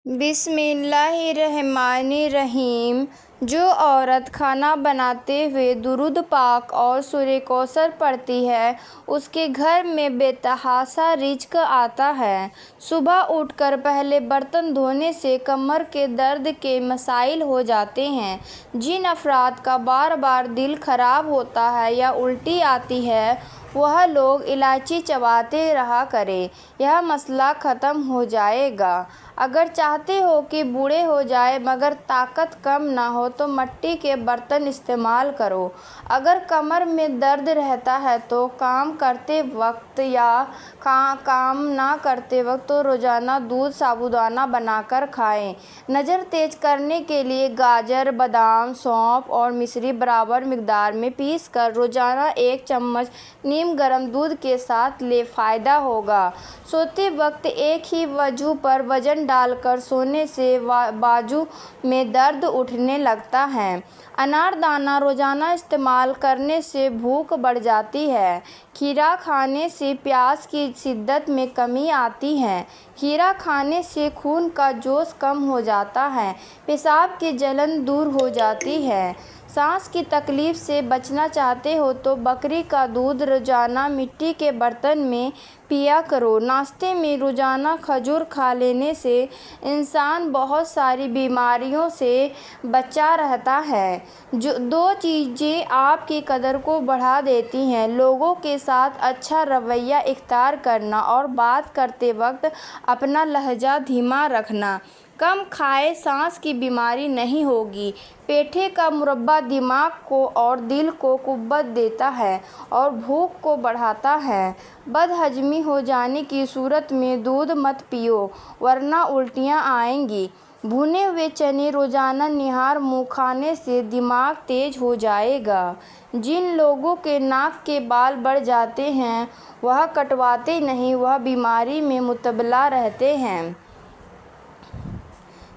بسم اللہ الرحمن الرحیم۔ جو عورت کھانا بناتے ہوئے درود پاک اور سورہ کوثر پڑھتی ہے اس کے گھر میں بے تحاشا رزق آتا ہے۔ صبح اٹھ کر پہلے برتن دھونے سے کمر کے درد کے مسائل ہو جاتے ہیں۔ جن افراد کا بار بار دل خراب ہوتا ہے یا الٹی آتی ہے وہ لوگ الائچی چباتے رہا کریں، یہ مسئلہ ختم ہو جائے گا۔ اگر چاہتے ہو کہ بوڑھے ہو جائیں مگر طاقت کم نہ ہو تو مٹی کے برتن استعمال کرو۔ اگر کمر میں درد رہتا ہے تو کام کرتے وقت یا کام نہ کرتے وقت تو روزانہ دودھ سابودانہ بنا کر کھائیں۔ نظر تیز کرنے کے لیے گاجر، بادام، سونف اور مشری برابر مقدار میں پیس کر روزانہ 1 چمچ نیم گرم دودھ کے ساتھ لیں، فائدہ ہوگا۔ سوتے وقت ایک ہی وجہ پر وزن ڈال کر سونے سے بازو میں درد اٹھنے لگتا ہے۔ انار دانہ روزانہ استعمال کرنے سے بھوک بڑھ جاتی ہے۔ کھیرا کھانے سے پیاس کی شدت میں کمی آتی ہے۔ کھیرا کھانے سے خون کا جوش کم ہو جاتا ہے، پیشاب کی جلن دور ہو جاتی ہے۔ سانس کی تکلیف سے بچنا چاہتے ہو تو بکری کا دودھ روزانہ مٹی کے برتن میں پیا کرو۔ ناشتے میں روزانہ کھجور کھا لینے سے انسان بہت ساری بیماریوں سے بچا رہتا ہے۔ 2 چیزیں آپ کی قدر کو بڑھا دیتی ہیں: لوگوں کے ساتھ اچھا رویہ اختیار کرنا اور بات کرتے وقت اپنا لہجہ دھیما رکھنا۔ کم کھائیں، سانس کی بیماری نہیں ہوگی۔ پیٹھے کا مربع دماغ کو اور دل کو قوت دیتا ہے اور بھوک کو بڑھاتا ہے۔ بد ہضمی ہو جانے کی صورت میں دودھ مت پیو ورنہ الٹیاں آئیں گی۔ بھنے ہوئے چنے روزانہ نہار منہ کھانے سے دماغ تیز ہو جائے گا۔ جن لوگوں کے ناک کے بال بڑھ جاتے ہیں وہ کٹواتے نہیں، وہ بیماری میں مبتلا رہتے ہیں۔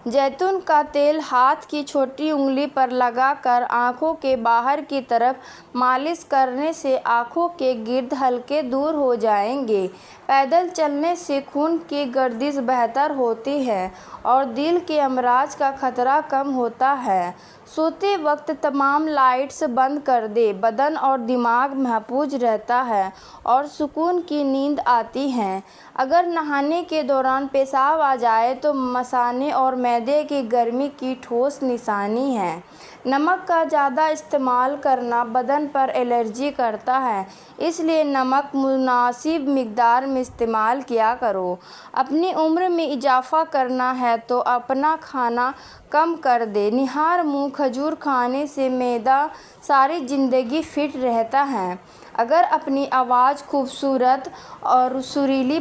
زیتون کا تیل ہاتھ کی چھوٹی انگلی پر لگا کر آنکھوں کے باہر کی طرف مالش کرنے سے آنکھوں کے گرد حلقے دور ہو جائیں گے۔ پیدل چلنے سے خون کی گردش بہتر ہوتی ہے اور دل کے امراض کا خطرہ کم ہوتا ہے۔ سوتے وقت تمام لائٹس بند کر دیں، بدن اور دماغ محفوظ رہتا ہے اور سکون کی نیند آتی ہے۔ اگر نہانے کے دوران پیشاب آ جائے تو مثانے اور معدے کی گرمی کی ٹھوس نشانی ہے۔ نمک کا زیادہ استعمال کرنا بدن پر الرجی کرتا ہے، اس لیے نمک مناسب مقدار میں استعمال کیا کرو۔ اپنی عمر میں اضافہ کرنا ہے تو اپنا کھانا کم کر دیں۔ نہار منہ کھجور کھانے سے معدہ ساری زندگی فٹ رہتا ہے۔ اگر اپنی آواز خوبصورت اور سریلی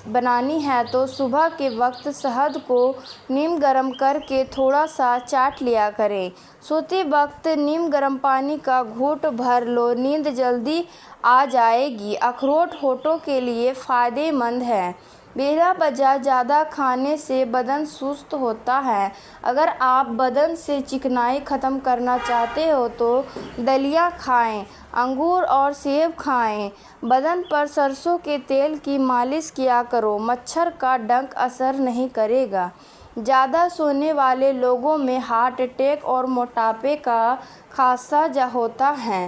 بنانی ہے تو صبح کے وقت شہد کو نیم گرم کر کے تھوڑا سا چاٹ لیا کریں۔ سوتے وقت نیم گرم پانی کا گھونٹ بھر لو، نیند جلدی آ جائے گی۔ اخروٹ ہونٹوں کے لیے فائدہ مند ہے۔ بلا وجہ زیادہ کھانے سے بدن سست ہوتا ہے۔ اگر آپ بدن سے چکنائی ختم کرنا چاہتے ہو تو دلیا کھائیں، انگور اور سیب کھائیں۔ بدن پر سرسوں کے تیل کی مالش کیا کرو، مچھر کا ڈنک اثر نہیں کرے گا۔ زیادہ سونے والے لوگوں میں ہارٹ اٹیک اور موٹاپے کا خدشہ ہوتا ہے۔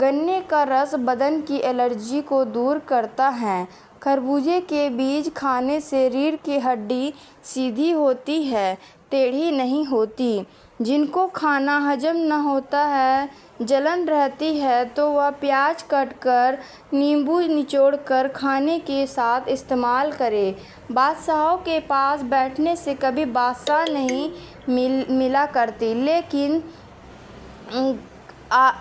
گنے کا رس بدن کی الرجی کو دور کرتا ہے۔ خربوزے کے بیج کھانے سے ریڑھ کی ہڈی سیدھی ہوتی ہے، ٹیڑھی نہیں ہوتی۔ جن کو کھانا ہضم نہ ہوتا ہے، جلن رہتی ہے تو وہ پیاز کاٹ کر نیمبو نچوڑ کر کھانے کے ساتھ استعمال کریں۔ بادشاہوں کے پاس بیٹھنے سے کبھی بادشاہ نہیں ملا کرتے، لیکن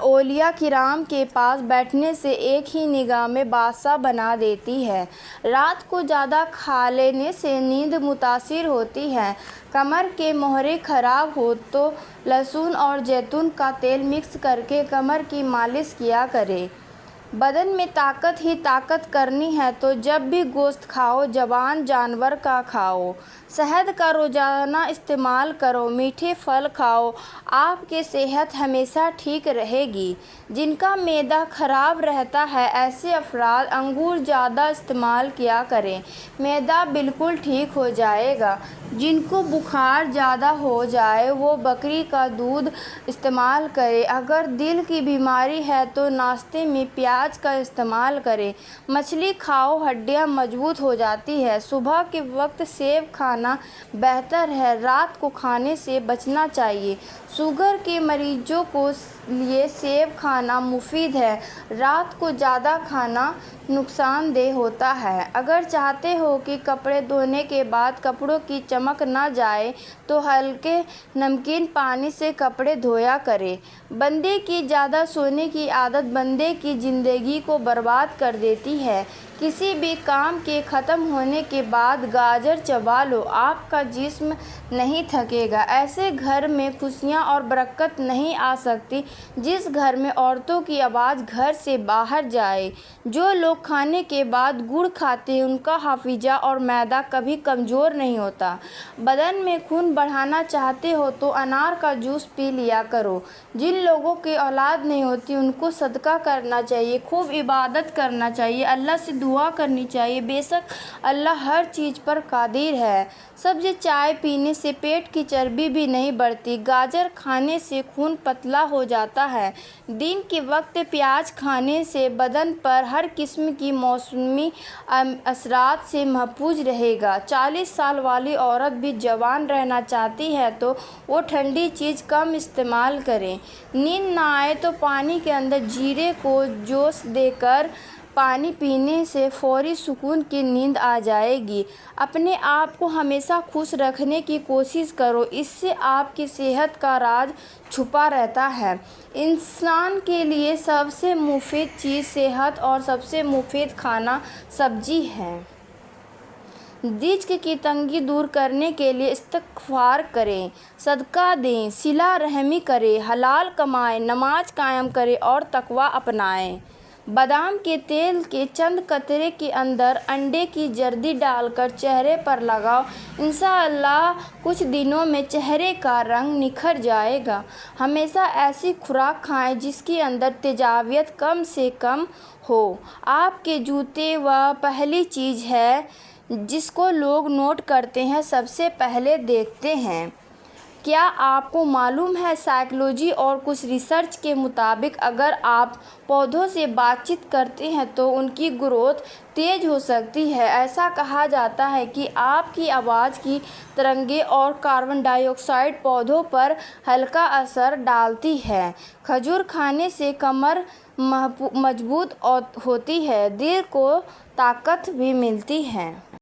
اولیاء کرام کے پاس بیٹھنے سے ایک ہی نگاہ میں بادشاہ بنا دیتی ہے۔ رات کو زیادہ کھا لینے سے نیند متاثر ہوتی ہے۔ کمر کے مہرے خراب ہوں تو لہسن اور زیتون کا تیل مکس کر کے کمر کی مالش کیا کریں۔ بدن میں طاقت ہی طاقت کرنی ہے تو جب بھی گوشت کھاؤ جوان جانور کا کھاؤ۔ شہد کا روزانہ استعمال کرو، میٹھے پھل کھاؤ، آپ کی صحت ہمیشہ ٹھیک رہے گی۔ جن کا معدہ خراب رہتا ہے ایسے افراد انگور زیادہ استعمال کیا کریں، معدہ بالکل ٹھیک ہو جائے گا۔ جن کو بخار زیادہ ہو جائے وہ بکری کا دودھ استعمال کریں۔ اگر دل کی بیماری ہے تو ناشتے میں پیاز کا استعمال کریں۔ مچھلی کھاؤ، ہڈیاں مضبوط ہو جاتی ہیں۔ صبح کے وقت سیب کھانا بہتر ہے، رات کو کھانے سے بچنا چاہیے۔ شوگر کے مریضوں کے لیے سیب کھانا مفید ہے، رات کو زیادہ کھانا نقصان دہ ہوتا ہے۔ اگر چاہتے ہو کہ کپڑے دھونے کے بعد کپڑوں کی چمک نہ جائے تو ہلکے نمکین پانی سے کپڑے دھویا کریں۔ بندے کی زیادہ سونے کی عادت بندے کی زندگی کو برباد کر دیتی ہے۔ کسی بھی کام کے ختم ہونے کے بعد گاجر چبا لو، آپ کا جسم نہیں تھکے گا۔ ایسے گھر میں خوشیاں اور برکت نہیں آ سکتی جس گھر میں عورتوں کی آواز گھر سے باہر جائے۔ جو لوگ کھانے کے بعد گڑ کھاتے ہیں ان کا حافظہ اور معدہ کبھی کمزور نہیں ہوتا۔ بدن میں خون بڑھانا چاہتے ہو تو انار کا جوس پی لیا کرو۔ جن لوگوں کی اولاد نہیں ہوتی ان کو صدقہ کرنا چاہیے، خوب عبادت کرنا چاہیے، اللہ سے دعا کرنی چاہیے، بے شک اللہ ہر چیز پر قادر ہے۔ سبز چائے پینے سے پیٹ کی چربی بھی نہیں بڑھتی۔ گاجر کھانے سے خون پتلا ہو جاتا ہے۔ دن کے وقت پیاز کھانے سے بدن پر ہر قسم کی موسمی اثرات سے محفوظ رہے گا۔ 40 سال والی عورت بھی جوان رہنا چاہتی ہے تو وہ ٹھنڈی چیز کم استعمال کرے۔ نیند نہ آئے تو پانی کے اندر زیرے کو جوش دے کر پانی پینے سے فوری سکون کی نیند آ جائے گی۔ اپنے آپ کو ہمیشہ خوش رکھنے کی کوشش کرو، اس سے آپ کی صحت کا راز چھپا رہتا ہے۔ انسان کے لیے سب سے مفید چیز صحت اور سب سے مفید کھانا سبزی ہے۔ رزق کی تنگی دور کرنے کے لیے استغفار کریں، صدقہ دیں، صلہ رحمی کریں، حلال کمائیں، نماز قائم کریں اور تقویٰ اپنائیں۔ بادام کے تیل کے چند قطرے کے اندر انڈے کی زردی ڈال کر چہرے پر لگاؤ، انشاءاللہ کچھ دنوں میں چہرے کا رنگ نکھر جائے گا۔ ہمیشہ ایسی خوراک کھائیں جس کے اندر تیزابیت کم سے کم ہو۔ آپ کے جوتے وہ پہلی چیز ہے جس کو لوگ نوٹ کرتے ہیں، سب سے پہلے دیکھتے ہیں۔ کیا آپ کو معلوم ہے سائیکالوجی اور کچھ ریسرچ کے مطابق اگر آپ پودوں سے بات چیت کرتے ہیں تو ان کی گروتھ تیز ہو سکتی ہے۔ ایسا کہا جاتا ہے کہ آپ کی آواز کی ترنگیں اور کاربن ڈائی آکسائڈ پودوں پر ہلکا اثر ڈالتی ہے۔ کھجور کھانے سے کمر مضبوط ہوتی ہے، دل کو طاقت بھی ملتی ہے۔